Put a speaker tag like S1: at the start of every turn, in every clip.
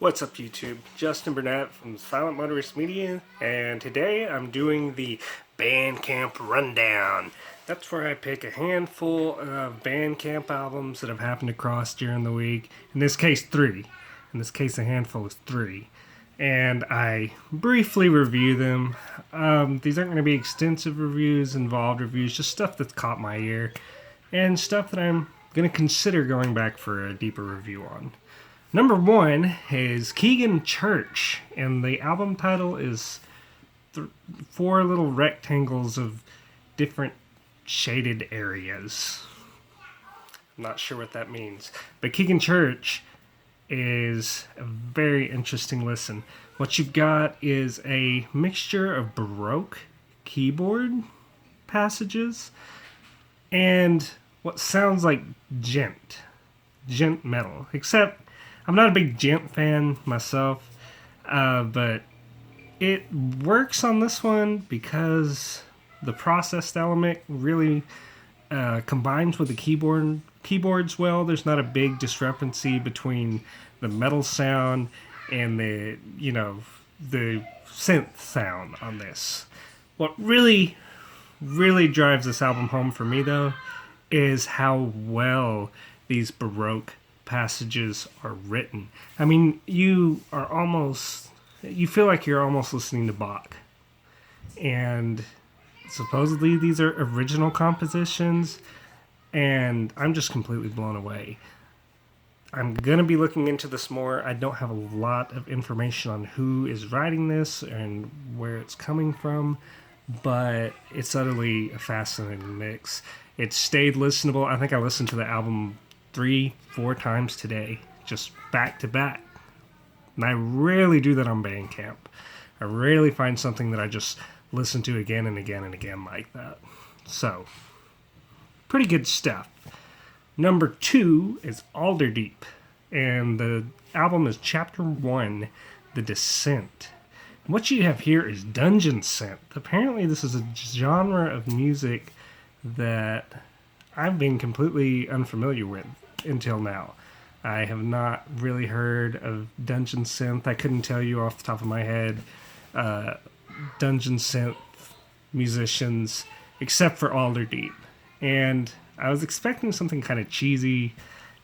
S1: What's up YouTube? Justin Burnett from Silent Motorist Media, and today I'm doing the BANDCAMP Rundown. That's where I pick a handful of BANDCAMP albums that I've happened across during the week. In this case, 3. In this case, a handful is 3. And I briefly review them. These aren't going to be extensive reviews, involved reviews, just stuff that's caught my ear. And stuff that I'm going to consider going back for a deeper review on. Number 1 is KeyGen Church, and the album title is 4 little rectangles of different shaded areas. I'm not sure what that means, but KeyGen Church is a very interesting listen. What you've got is a mixture of Baroque keyboard passages and what sounds like djent metal, except I'm not a big djent fan myself, but it works on this one because the processed element really combines with the keyboards well. There's not a big discrepancy between the metal sound and the synth sound on this. What really drives this album home for me, though, is how well these Baroque passages are written. I mean, you feel like you're almost listening to Bach. And supposedly these are original compositions, and I'm just completely blown away. I'm going to be looking into this more. I don't have a lot of information on who is writing this and where it's coming from, but it's utterly a fascinating mix. It stayed listenable. I think I listened to the album 3-4 times today, just back to back. And I rarely do that on Bandcamp. I rarely find something that I just listen to again and again and again like that. So, pretty good stuff. Number 2 is Alder Deep, and the album is Chapter 1, The Descent. And what you have here is dungeon synth. Apparently this is a genre of music that I've been completely unfamiliar with until now. I have not really heard of dungeon synth. I couldn't tell you off the top of my head dungeon synth musicians except for Alder Deep. And I was expecting something kind of cheesy,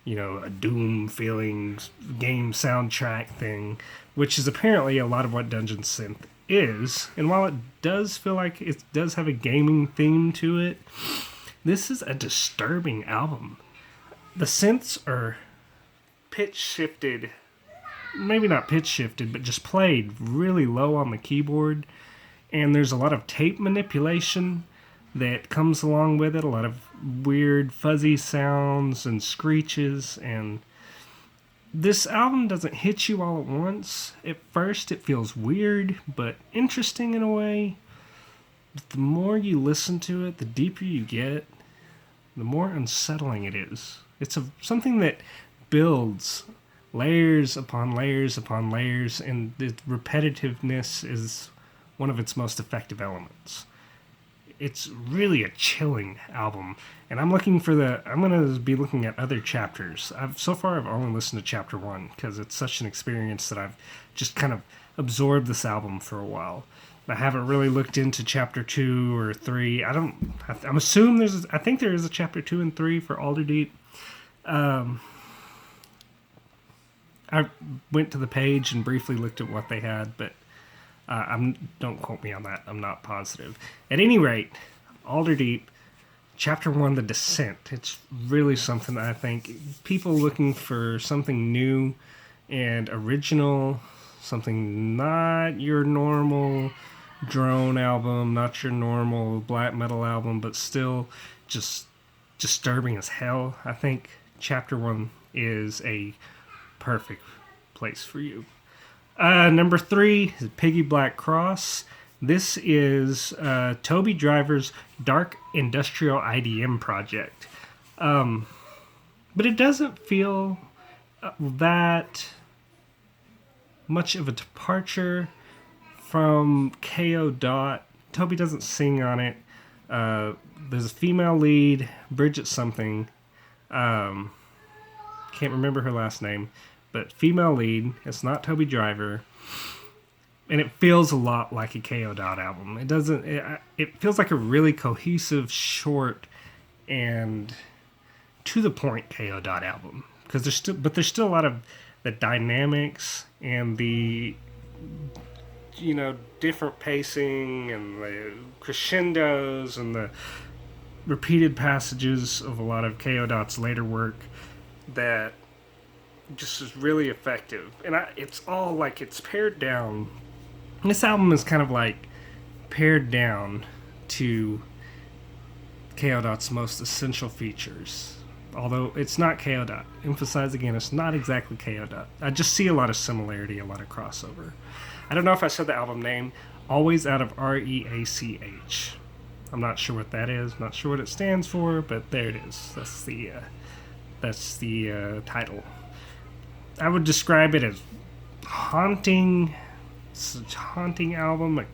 S1: a Doom feeling game soundtrack thing, which is apparently a lot of what dungeon synth is. And while it does feel like it does have a gaming theme to it, this is a disturbing album. The synths are pitch shifted, maybe not pitch shifted, but just played really low on the keyboard. And there's a lot of tape manipulation that comes along with it, a lot of weird fuzzy sounds and screeches. And this album doesn't hit you all at once. At first it feels weird, but interesting in a way. But the more you listen to it, the deeper you get, the more unsettling it is. It's something that builds layers upon layers upon layers, and the repetitiveness is one of its most effective elements. It's really a chilling album, and I'm going to be looking at other chapters. So far I've only listened to Chapter 1 because it's such an experience that I've just kind of absorbed this album for a while. I haven't really looked into Chapter 2 or 3. I think there is a Chapter 2 and 3 for Alder Deep. I went to the page and briefly looked at what they had, but don't quote me on that. I'm not positive. At any rate, Alder Deep, Chapter 1, The Descent. It's really something that I think people looking for something new and original, something not your normal drone album, not your normal black metal album, but still just disturbing as hell. I think Chapter 1 is a perfect place for you. Number 3 is Piggy Black Cross. This is Toby Driver's dark industrial IDM project. But it doesn't feel that much of a departure from KO Dot. Toby doesn't sing on it. There's a female lead, Bridget something. Can't remember her last name. but female lead. It's not Toby Driver. And it feels a lot like a KO Dot album. It doesn't. It feels like a really cohesive, short, and to the point KO Dot album. Because there's still a lot of the dynamics and the different pacing and the crescendos and the repeated passages of a lot of KO Dot's later work that just is really effective. And it's all like it's pared down. This album is kind of like pared down to KO Dot's most essential features. Although it's not KO Dot. Emphasize again, it's not exactly KO Dot. I just see a lot of similarity, a lot of crossover. I don't know if I said the album name. Always Out of REACH. I'm not sure what that is. Not sure what it stands for, but there it is. That's the title. I would describe it as haunting. It's a haunting album, like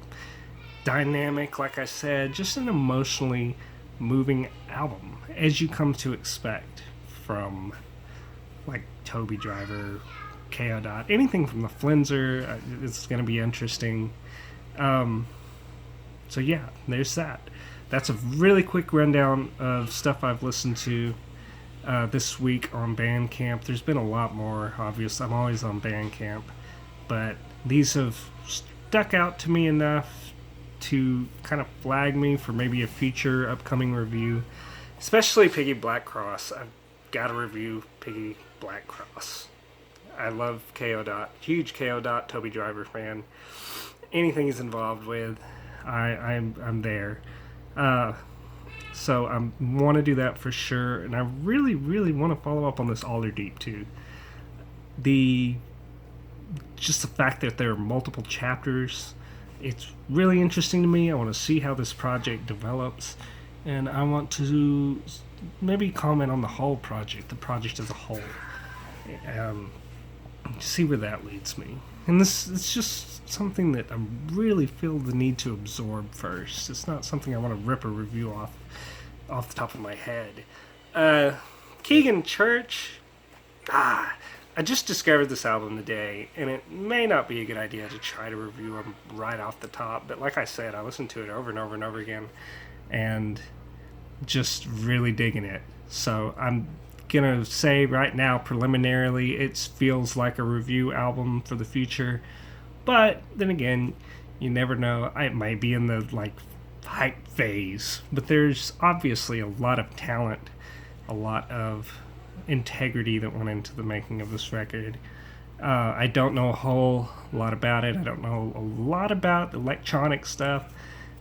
S1: dynamic, like I said, just an emotionally moving album, as you come to expect from like Toby Driver, KO Dot, anything from the Flenser. It's going to be interesting. So yeah, there's that. That's a really quick rundown of stuff I've listened to this week on BANDCAMP. There's been a lot more, obviously. I'm always on BANDCAMP, but these have stuck out to me enough to kind of flag me for maybe a future upcoming review, especially Piggy Black Cross. I've got to review Piggy Black Cross. I love KO Dot, huge KO Dot Toby Driver fan. Anything he's involved with, I'm there. So I want to do that for sure, and I really, really want to follow up on this Alder Deep too. Just the fact that there are multiple chapters, it's really interesting to me. I want to see how this project develops, and I want to maybe comment on the whole project, the project as a whole, see where that leads me. And it's just something that I really feel the need to absorb first. It's not something I want to rip a review off the top of my head. KeyGen Church. I just discovered this album today, and it may not be a good idea to try to review them right off the top. But like I said, I listened to it over and over and over again, and just really digging it. So I'm gonna say right now, preliminarily, it feels like a review album for the future. But then again, you never know. It might be in the hype phase. But there's obviously a lot of talent, a lot of integrity that went into the making of this record. I don't know a whole lot about it. I don't know a lot about electronic stuff,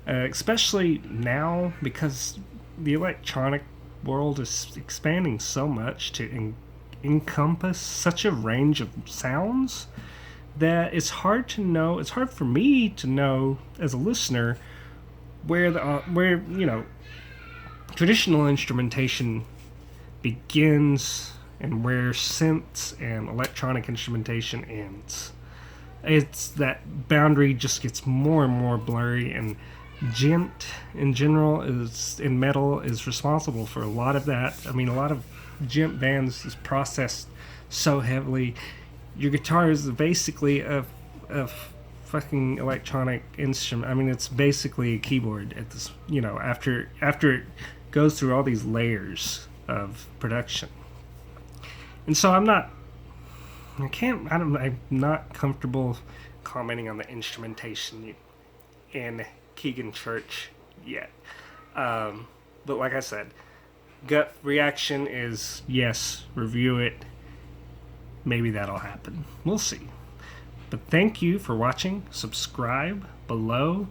S1: especially now because the electronic world is expanding so much to encompass such a range of sounds that it's hard to know. It's hard for me to know as a listener where traditional instrumentation begins and where synths and electronic instrumentation ends. It's that boundary just gets more and more blurry, and gent in general in metal is responsible for a lot of that. I mean, a lot of gent bands is processed so heavily. Your guitar is basically a fucking electronic instrument. I mean, it's basically a keyboard at this, after it goes through all these layers of production. And so I'm not comfortable commenting on the instrumentation in KeyGen Church yet. But like I said, gut reaction is yes, review it. Maybe that'll happen. We'll see. But thank you for watching. Subscribe below.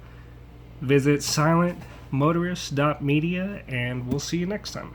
S1: Visit silentmotorist.media, and we'll see you next time.